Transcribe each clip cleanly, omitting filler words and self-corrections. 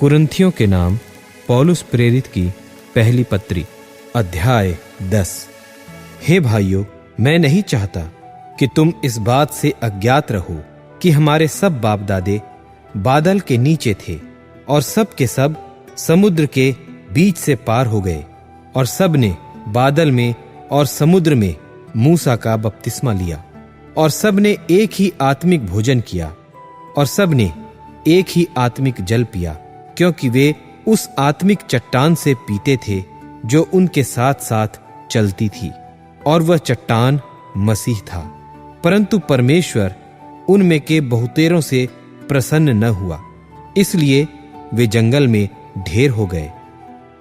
कुरिन्थियों के नाम पौलुस प्रेरित की पहली पत्री अध्याय 10। हे भाइयों, मैं नहीं चाहता कि तुम इस बात से अज्ञात रहो कि हमारे सब बाप दादे बादल के नीचे थे और सब के सब समुद्र के बीच से पार हो गए, और सब ने बादल में और समुद्र में मूसा का बपतिस्मा लिया, और सब ने एक ही आत्मिक भोजन किया, और सब ने एक ही आत्मिक जल पिया, क्योंकि वे उस आत्मिक चट्टान से पीते थे जो उनके साथ साथ चलती थी, और वह चट्टान मसीह था। परंतु परमेश्वर उनमें के बहुतेरों से प्रसन्न न हुआ, इसलिए वे जंगल में ढेर हो गए।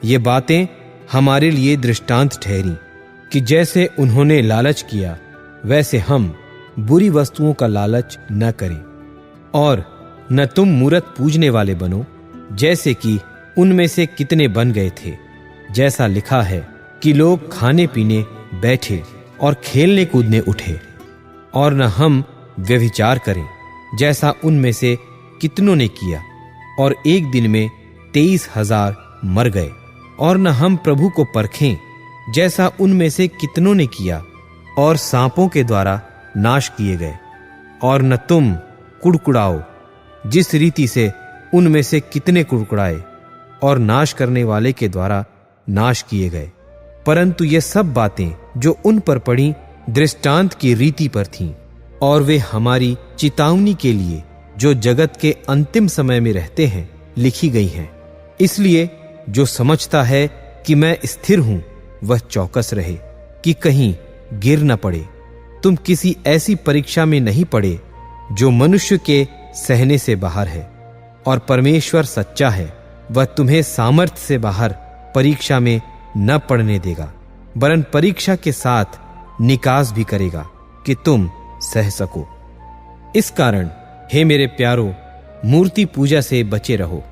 ये बातें हमारे लिए दृष्टांत ठहरी कि जैसे उन्होंने लालच किया वैसे हम बुरी वस्तुओं का लालच न करें, और न तुम मूरत पूजने वाले बनो जैसे कि उनमें से कितने बन गए थे। जैसा लिखा है कि लोग खाने पीने बैठे और खेलने कूदने उठे, और न हम व्यभिचार करें जैसा उनमें से कितनों ने किया, और एक दिन में 23,000 मर गए। और न हम प्रभु को परखें जैसा उनमें से कितनों ने किया और सांपों के द्वारा नाश किए गए। और न तुम कुड़कुड़ाओ जिस रीति से उनमें से कितने कुड़कुड़ाए और नाश करने वाले के द्वारा नाश किए गए। परंतु ये सब बातें जो उन पर पड़ी दृष्टांत की रीति पर थीं, और वे हमारी चेतावनी के लिए जो जगत के अंतिम समय में रहते हैं लिखी गई हैं। इसलिए जो समझता है कि मैं स्थिर हूं वह चौकस रहे कि कहीं गिर न पड़े। तुम किसी ऐसी परीक्षा में नहीं पड़े जो मनुष्य के सहने से बाहर है, और परमेश्वर सच्चा है, वह तुम्हें सामर्थ्य से बाहर परीक्षा में न पड़ने देगा, वरन परीक्षा के साथ निकास भी करेगा कि तुम सह सको। इस कारण हे मेरे प्यारों, मूर्ति पूजा से बचे रहो।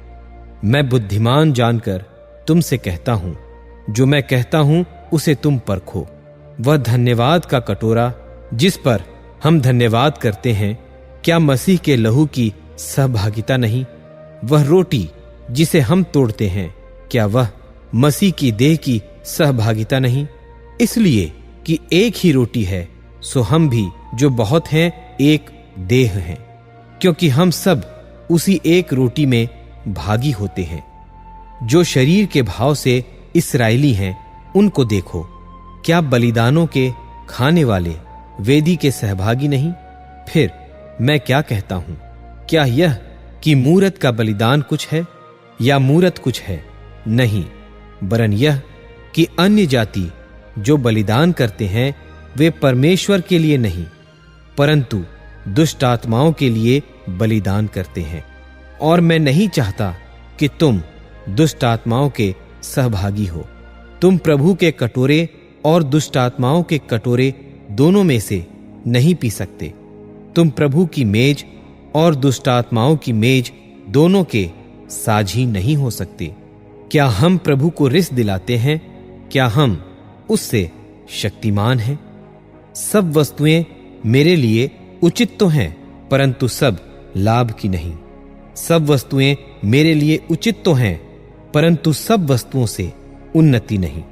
मैं बुद्धिमान जानकर तुमसे कहता हूं, जो मैं कहता हूं उसे तुम परखो। वह धन्यवाद का कटोरा जिस पर हम धन्यवाद करते हैं, क्या मसीह के लहू की सहभागिता नहीं? वह रोटी जिसे हम तोड़ते हैं, क्या वह मसीह की देह की सहभागिता नहीं? इसलिए कि एक ही रोटी है, सो हम भी जो बहुत हैं एक देह हैं, क्योंकि हम सब उसी एक रोटी में भागी होते हैं। जो शरीर के भाव से इस्राएली हैं उनको देखो, क्या बलिदानों के खाने वाले वेदी के सहभागी नहीं? फिर मैं क्या कहता हूं, क्या यह कि मूरत का बलिदान कुछ है या मूरत कुछ है? नहीं, वरन यह कि अन्य जाति जो बलिदान करते हैं वे परमेश्वर के लिए नहीं परंतु दुष्ट आत्माओं के लिए बलिदान करते हैं। और मैं नहीं चाहता कि तुम दुष्ट आत्माओं के सहभागी हो। तुम प्रभु के कटोरे और दुष्ट आत्माओं के कटोरे दोनों में से नहीं पी सकते। तुम प्रभु की मेज और दुष्ट आत्माओं की मेज दोनों के साझी नहीं हो सकते। क्या हम प्रभु को रिस दिलाते हैं? क्या हम उससे शक्तिमान हैं? सब वस्तुएं मेरे लिए उचित तो हैं, परंतु सब लाभ की नहीं। सब वस्तुएं मेरे लिए उचित तो हैं, परंतु सब वस्तुओं से उन्नति नहीं।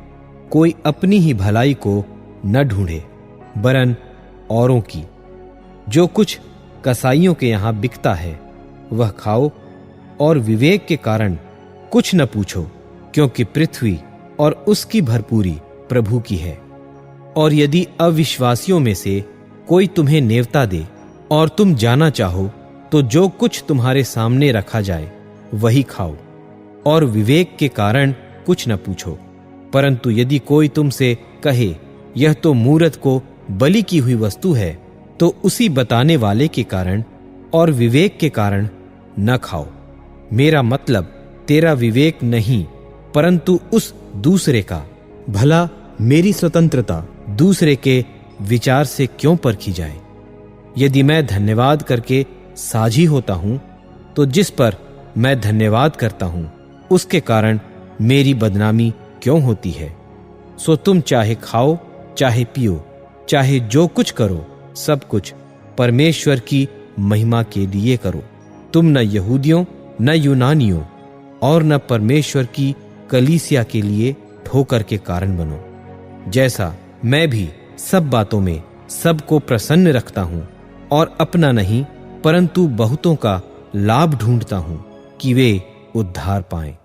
कोई अपनी ही भलाई को न ढूंढे, वरन औरों की। जो कुछ कसाईयों के यहां बिकता है वह खाओ, और विवेक के कारण कुछ न पूछो, क्योंकि पृथ्वी और उसकी भरपूरी प्रभु की है। और यदि अविश्वासियों में से कोई तुम्हें नेवता दे और तुम जाना चाहो, तो जो कुछ तुम्हारे सामने रखा जाए वही खाओ, और विवेक के कारण कुछ न पूछो। परंतु यदि कोई तुमसे कहे, यह तो मूरत को बलि की हुई वस्तु है, तो उसी बताने वाले के कारण और विवेक के कारण न खाओ। मेरा मतलब तेरा विवेक नहीं, परंतु उस दूसरे का। भला मेरी स्वतंत्रता दूसरे के विचार से क्यों परखी जाए? यदि मैं धन्यवाद करके साझी होता हूं, तो जिस पर मैं धन्यवाद करता हूं उसके कारण मेरी बदनामी क्यों होती है? सो तुम चाहे खाओ चाहे पियो, चाहे जो कुछ करो, सब कुछ परमेश्वर की महिमा के लिए करो। तुम न यहूदियों न यूनानियों और न परमेश्वर की कलीसिया के लिए ठोकर के कारण बनो। जैसा मैं भी सब बातों में सबको प्रसन्न रखता हूं और अपना नहीं परंतु बहुतों का लाभ ढूंढता हूं कि वे उद्धार पाएं।